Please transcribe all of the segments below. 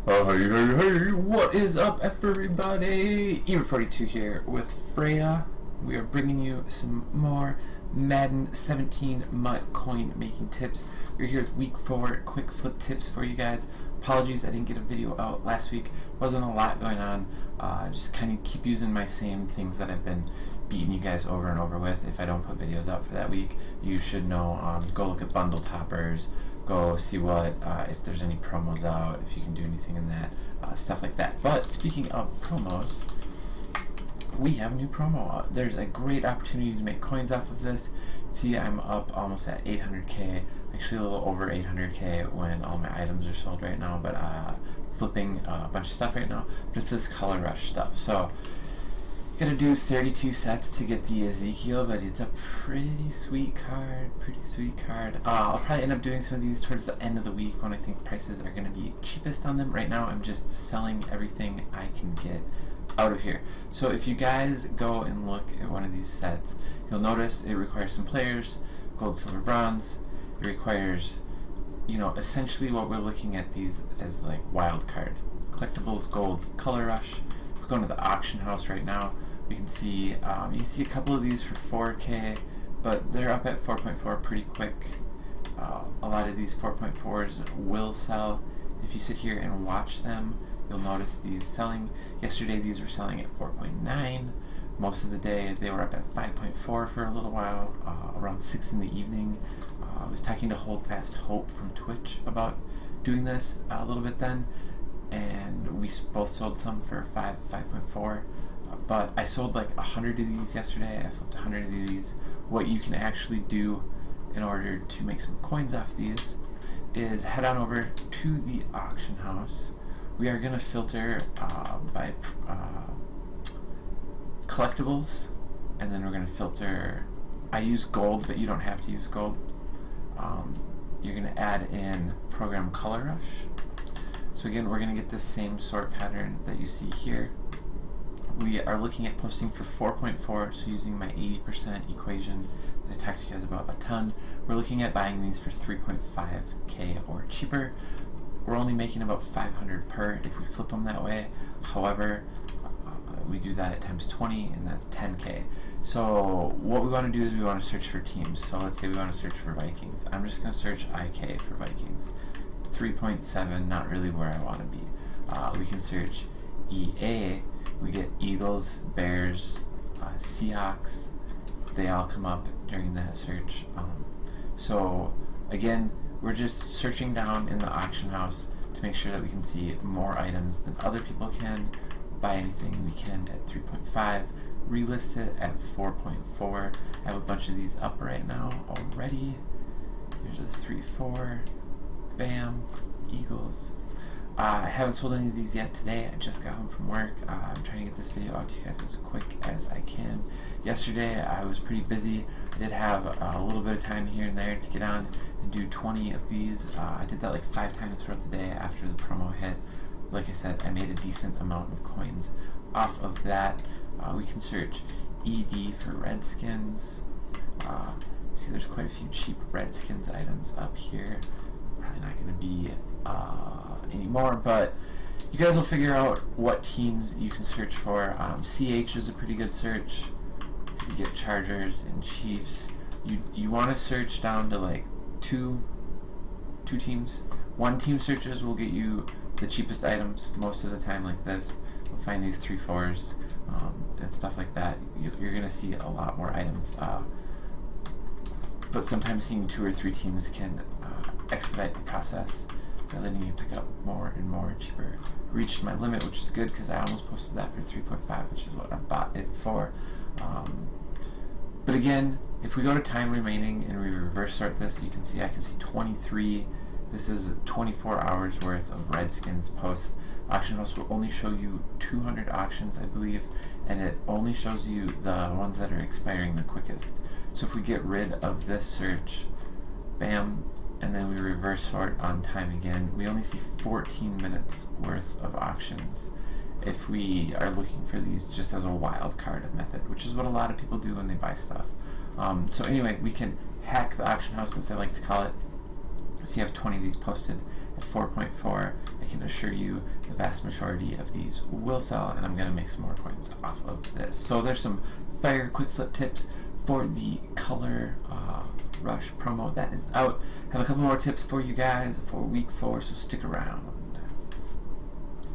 Hey, what is up, everybody? Eberts42 here with Freya. We are bringing you some more Madden 17 coin making tips. We're here with week 4 quick flip tips for you guys. Apologies I didn't get a video out last week. Wasn't a lot going on. Just kind of keep using my same things that I've been beating you guys over and over with. If I don't put videos out for that week, you should know. Go look at bundle toppers. Go see what if there's any promos out, if you can do anything in that, stuff like that. But speaking of promos, we have a new promo out. There's a great opportunity to make coins off of this. See, I'm up almost at 800k, actually a little over 800k when all my items are sold right now, but flipping a bunch of stuff right now. Just this color rush stuff. So gotta do 32 sets to get the Ezekiel, but it's a pretty sweet card, I'll probably end up doing some of these towards the end of the week when I think prices are gonna be cheapest on them. Right now I'm just selling everything I can get out of here. So if you guys go and look at one of these sets, you'll notice it requires some players, gold, silver, bronze. It requires, you know, essentially what we're looking at these as like wild card. Collectibles, gold, color rush. We're going to the auction house right now. We can see, you see a couple of these for 4K, but they're up at 4.4 pretty quick. A lot of these 4.4s will sell. If you sit here and watch them, you'll notice these selling. Yesterday these were selling at 4.9. Most of the day they were up at 5.4 for a little while, around 6 in the evening. I was talking to Hold Fast Hope from Twitch about doing this a little bit then, and we both sold some for 5.4. But I sold like 100 of these yesterday. I flipped 100 of these. What you can actually do in order to make some coins off these is head on over to the auction house. We are going to filter by collectibles, and then we're going to filter. I use gold, but you don't have to use gold. You're going to add in program color rush. So again, we're going to get this same sort pattern that you see here. We are looking at posting for 4.4, so using my 80% equation that I talked to you guys about a ton. We're looking at buying these for 3.5k or cheaper. We're only making about 500 per if we flip them that way. However, we do that at times 20, and that's 10k. So what we want to do is we want to search for teams. So let's say we want to search for Vikings. I'm just going to search IK for Vikings. 3.7, not really where I want to be. We can search EA. We get Eagles, Bears, Seahawks. They all come up during that search. So again, we're just searching down in the auction house to make sure that we can see more items than other people can. Buy anything we can at 3.5. Relist it at 4.4. I have a bunch of these up right now already. Here's a 3.4. Bam. Eagles. I haven't sold any of these yet today. I just got home from work. I'm trying to get this video out to you guys as quick as I can. Yesterday I was pretty busy. I did have a little bit of time here and there to get on and do 20 of these. I did that like 5 times throughout the day after the promo hit. Like I said, I made a decent amount of coins off of that. We can search ED for Redskins. See, there's quite a few cheap Redskins items up here. Probably not going to be anymore, but you guys will figure out what teams you can search for. CH is a pretty good search. You get Chargers and Chiefs. You want to search down to like two teams. One team searches will get you the cheapest items most of the time, like this. You'll find these 3.4s and stuff like that. You're gonna see a lot more items, but sometimes seeing 2 or 3 teams can expedite the process by letting you pick up more and more cheaper. Reached my limit, which is good because I almost posted that for 3.5, which is what I bought it for. But again, if we go to time remaining and we reverse sort this, you can see I can see 23. This is 24 hours worth of Redskins posts. Auction house will only show you 200 auctions, I believe, and it only shows you the ones that are expiring the quickest. So if we get rid of this search, bam, and then we reverse sort on time again, we only see 14 minutes worth of auctions if we are looking for these just as a wild card method, which is what a lot of people do when they buy stuff. So anyway, we can hack the auction house, as I like to call it. So you have 20 of these posted at 4.4, I can assure you the vast majority of these will sell, and I'm going to make some more coins off of this. So there's some fire quick flip tips for the Color Rush promo that is out. I have a couple more tips for you guys for week 4, so stick around.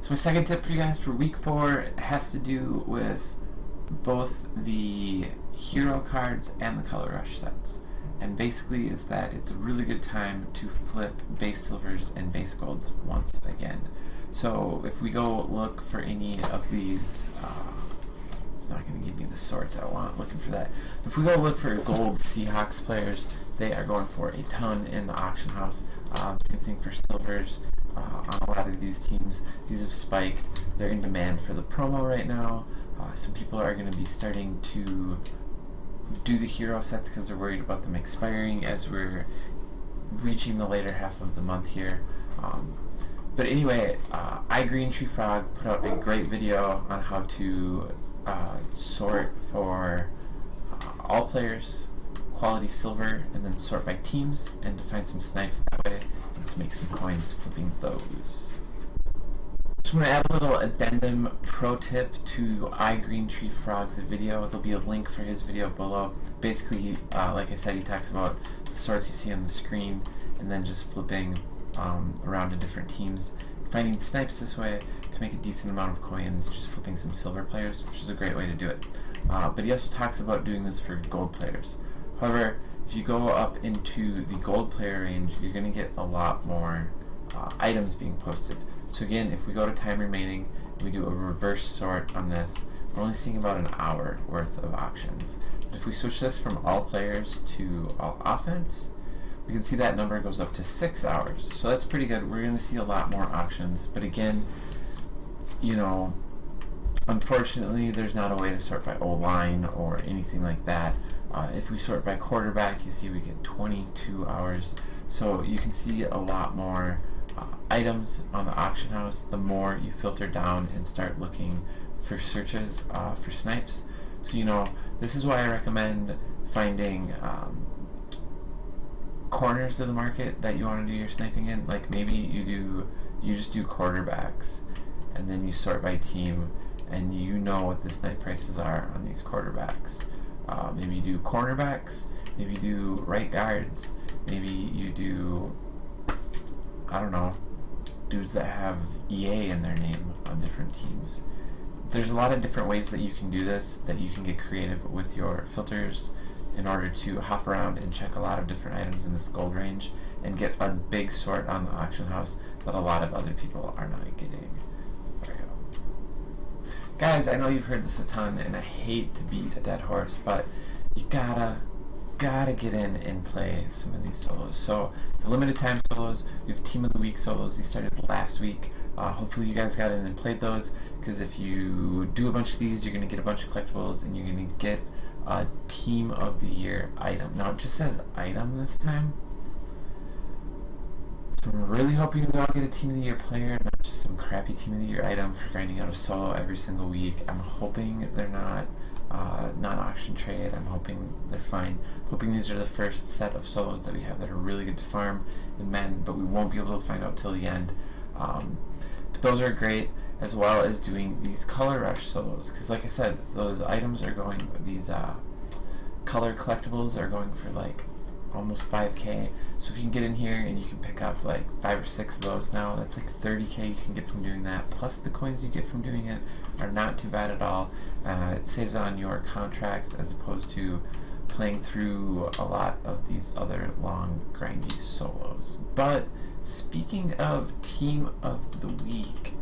So my second tip for you guys for week 4 has to do with both the hero cards and the Color Rush sets. And basically is that it's a really good time to flip base silvers and base golds once again. So if we go look for any of these, it's not going to give me the sorts I want looking for that. If we go look for gold Seahawks players, they are going for a ton in the auction house. Same thing for silvers on a lot of these teams. These have spiked. They're in demand for the promo right now. Some people are going to be starting to do the hero sets because they're worried about them expiring as we're reaching the later half of the month here. But anyway, iGreenTreeFrog put out a great video on how to sort for all players, quality silver, and then sort by teams, and to find some snipes that way, and to make some coins flipping those. So I'm going to add a little addendum pro tip to iGreenTreeFrog's video. There'll be a link for his video below. Basically, like I said, he talks about the sorts you see on the screen, and then just flipping around to different teams, finding snipes this way to make a decent amount of coins, just flipping some silver players, which is a great way to do it. But he also talks about doing this for gold players. However, if you go up into the gold player range, you're going to get a lot more items being posted. So again, if we go to time remaining, we do a reverse sort on this, we're only seeing about an hour worth of auctions. But if we switch this from all players to all offense, we can see that number goes up to 6 hours. So that's pretty good. We're going to see a lot more auctions. But again, you know, unfortunately, there's not a way to sort by O-line or anything like that. If we sort by quarterback, you see we get 22 hours. So you can see a lot more items on the auction house the more you filter down and start looking for searches for snipes. So you know, this is why I recommend finding corners of the market that you want to do your sniping in. Like maybe you just do quarterbacks, and then you sort by team, and you know what the snipe prices are on these quarterbacks. Maybe you do cornerbacks, maybe you do right guards, maybe you do, I don't know, dudes that have EA in their name on different teams. There's a lot of different ways that you can do this, that you can get creative with your filters in order to hop around and check a lot of different items in this gold range and get a big sort on the auction house that a lot of other people are not getting. There we go. Guys, I know you've heard this a ton, and I hate to beat a dead horse, but you gotta get in and play some of these solos. So the limited time solos, we have Team of the Week solos. These started last week. Hopefully you guys got in and played those, because if you do a bunch of these, you're going to get a bunch of collectibles, and you're going to get a Team of the Year item. Now it just says item this time, so I'm really hoping we all get a Team of the Year player, not just some crappy Team of the Year item for grinding out a solo every single week. I'm hoping they're not non-auction trade. I'm hoping they're fine. Hoping these are the first set of solos that we have that are really good to farm in Madden, but we won't be able to find out till the end. But those are great, as well as doing these Color Rush solos, because like I said, those items are going, these color collectibles are going for like almost 5K. So if you can get in here and you can pick up like 5 or 6 of those now, that's like 30K you can get from doing that, plus the coins you get from doing it are not too bad at all. It saves on your contracts as opposed to playing through a lot of these other long grindy solos. But speaking of Team of the Week,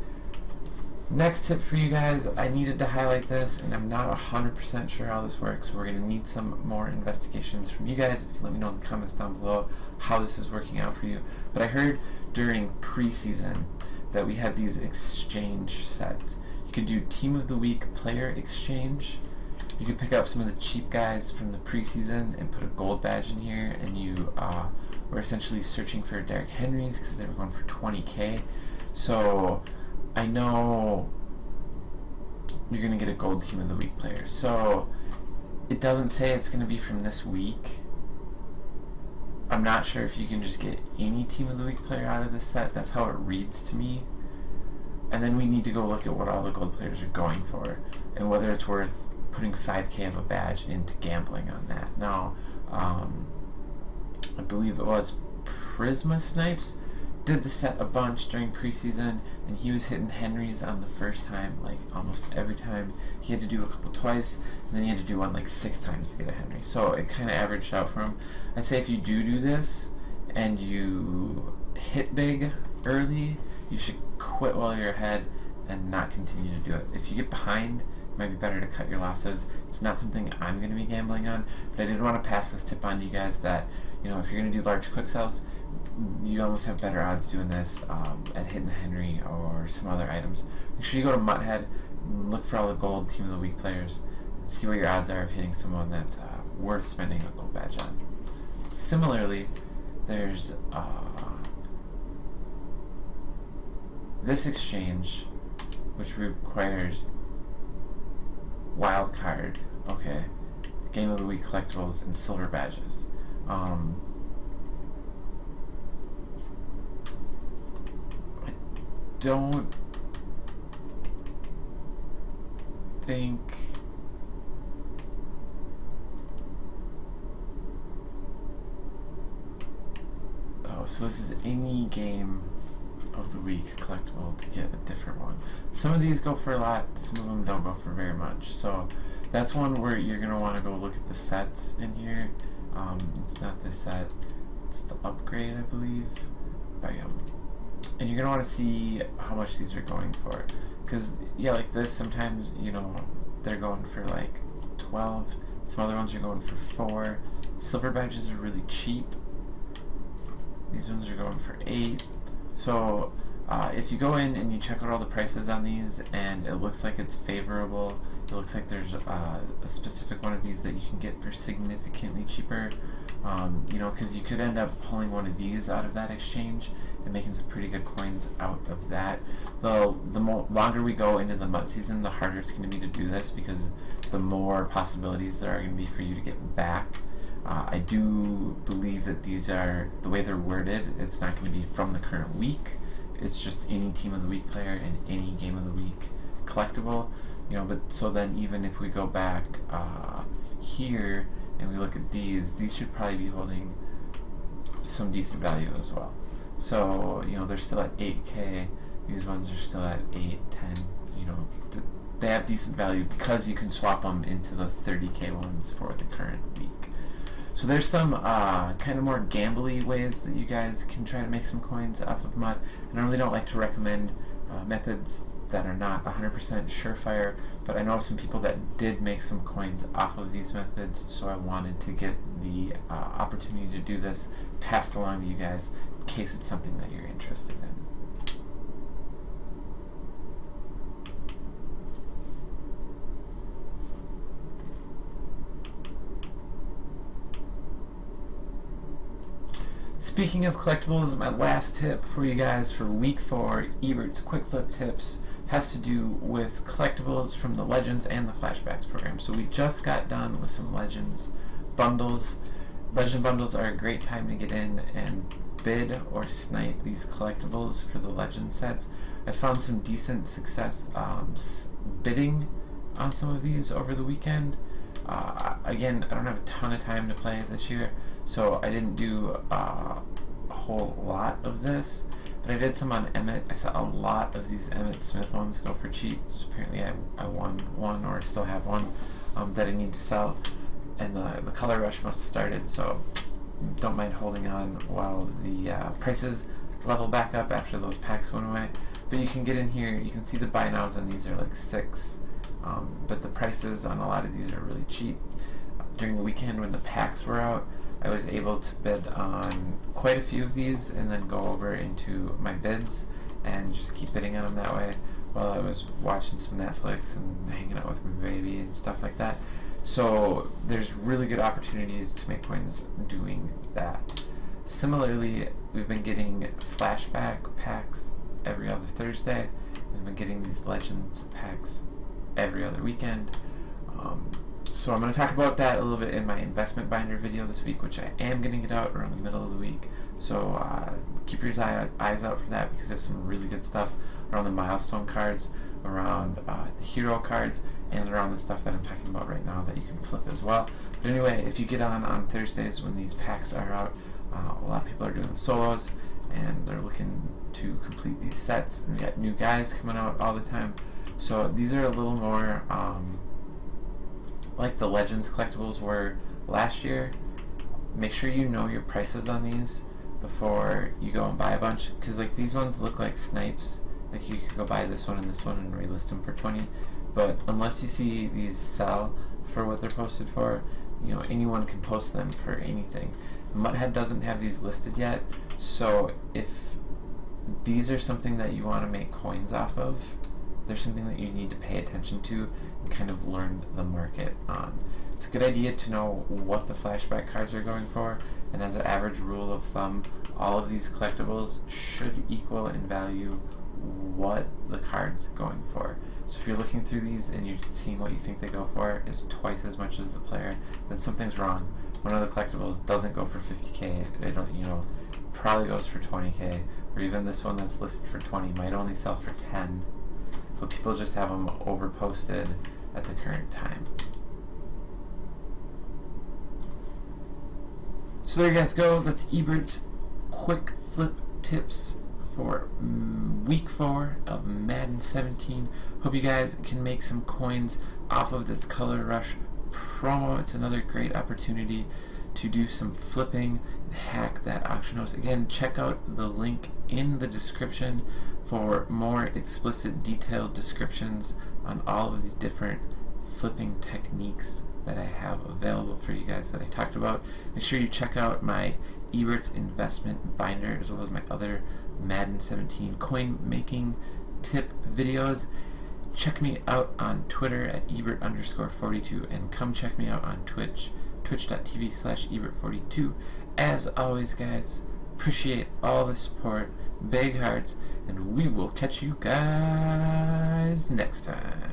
next tip for you guys, I needed to highlight this, and I'm not 100% sure how this works. We're going to need some more investigations from you guys. If you can let me know in the comments down below how this is working out for you. But I heard during preseason that we had these exchange sets. You could do Team of the Week player exchange. You could pick up some of the cheap guys from the preseason and put a gold badge in here, and you were essentially searching for Derrick Henrys because they were going for 20K. So I know you're going to get a gold Team of the Week player. So it doesn't say it's going to be from this week. I'm not sure if you can just get any Team of the Week player out of this set. That's how it reads to me. And then we need to go look at what all the gold players are going for, and whether it's worth putting 5K of a badge into gambling on that. Now, I believe it was Prisma Snipes did the set a bunch during preseason, and he was hitting Henrys on the first time, like almost every time. He had to do a couple twice, and then he had to do one like 6 times to get a Henry. So it kind of averaged out for him. I'd say if you do this and you hit big early, you should quit while you're ahead and not continue to do it. If you get behind, it might be better to cut your losses. It's not something I'm going to be gambling on, but I did want to pass this tip on to you guys that, you know, if you're going to do large quick sells, you almost have better odds doing this at hitting Henry or some other items. Make sure you go to Mutthead and look for all the gold Team of the Week players and see what your odds are of hitting someone that's worth spending a gold badge on. Similarly, there's this exchange, which requires wild card, okay, Game of the Week collectibles, and silver badges. Don't think so this is any game of the week collectible to get a different one. Some of these go for a lot, some of them don't go for very much, so that's one where you're going to want to go look at the sets in here. It's not this set, it's the upgrade, I believe. Bam. And you're going to want to see how much these are going for. Because, yeah, like this, sometimes, you know, they're going for like 12. Some other ones are going for 4. Silver badges are really cheap. These ones are going for 8. So, if you go in and you check out all the prices on these and it looks like it's favorable, it looks like there's a specific one of these that you can get for significantly cheaper, you know, because you could end up pulling one of these out of that exchange and making some pretty good coins out of that. Though the longer we go into the MUT season, the harder it's going to be to do this, because the more possibilities there are going to be for you to get back. I do believe that these are, the way they're worded, it's not going to be from the current week. It's just any Team of the Week player and any Game of the Week collectible. You know, but so then even if we go back here and we look at these should probably be holding some decent value as well. So, you know, they're still at 8K. These ones are still at 8, 10. You know, they have decent value because you can swap them into the 30K ones for the current week. So there's some kind of more gambly ways that you guys can try to make some coins off of MUT. And I really don't like to recommend methods that are not 100% surefire, but I know some people that did make some coins off of these methods, so I wanted to get the opportunity to do this passed along to you guys in case it's something that you're interested in. Speaking of collectibles, my last tip for you guys for week 4 Eberts quick flip tips has to do with collectibles from the Legends and the Flashbacks program. So we just got done with some Legends bundles. Legend bundles are a great time to get in and bid or snipe these collectibles for the Legend sets. I found some decent success bidding on some of these over the weekend. Again, I don't have a ton of time to play this year, so I didn't do a whole lot of this, but I did some on Emmett. I saw a lot of these Emmett Smith ones go for cheap, so apparently I won one, or still have one, that I need to sell, and the color rush must have started, so don't mind holding on while the prices level back up after those packs went away. But you can get in here, you can see the buy nows on these are like 6, but the prices on a lot of these are really cheap. During the weekend when the packs were out, I was able to bid on quite a few of these and then go over into my bids and just keep bidding on them that way while I was watching some Netflix and hanging out with my baby and stuff like that. So there's really good opportunities to make coins doing that. Similarly, we've been getting flashback packs every other Thursday. We've been getting these Legends packs every other weekend. So I'm going to talk about that a little bit in my investment binder video this week, which I am going to get out around the middle of the week. So keep your eyes out for that, because I have some really good stuff around the Milestone cards, around the hero cards, and around the stuff that I'm talking about right now that you can flip as well. But anyway, if you get on Thursdays when these packs are out, a lot of people are doing the solos, and they're looking to complete these sets, and we got new guys coming out all the time. So these are a little more like the Legends collectibles were last year. Make sure you know your prices on these before you go and buy a bunch, because like these ones look like snipes. Like you could go buy this one and relist them for 20, but unless you see these sell for what they're posted for, you know, anyone can post them for anything. Mudhead doesn't have these listed yet, so if these are something that you want to make coins off of, there's something that you need to pay attention to and kind of learn the market on. It's a good idea to know what the flashback cards are going for, and as an average rule of thumb, all of these collectibles should equal in value what the card's going for. So if you're looking through these and you're seeing what you think they go for is twice as much as the player, then something's wrong. One of the collectibles doesn't go for 50k, they don't, you know, probably goes for 20k, or even this one that's listed for 20 might only sell for 10, but people just have them over posted at the current time. So there you guys go. That's Eberts quick flip tips for week 4 of Madden 17. Hope you guys can make some coins off of this Color Rush promo. It's another great opportunity to do some flipping and hack that auction house. Again, check out the link in the description for more explicit, detailed descriptions on all of the different flipping techniques that I have available for you guys that I talked about. Make sure you check out my Eberts investment binder as well as my other Madden 17 coin making tip videos. Check me out on Twitter at Ebert_42, and come check me out on Twitch, twitch.tv/Ebert42. As always, guys, appreciate all the support, big hearts, and we will catch you guys next time.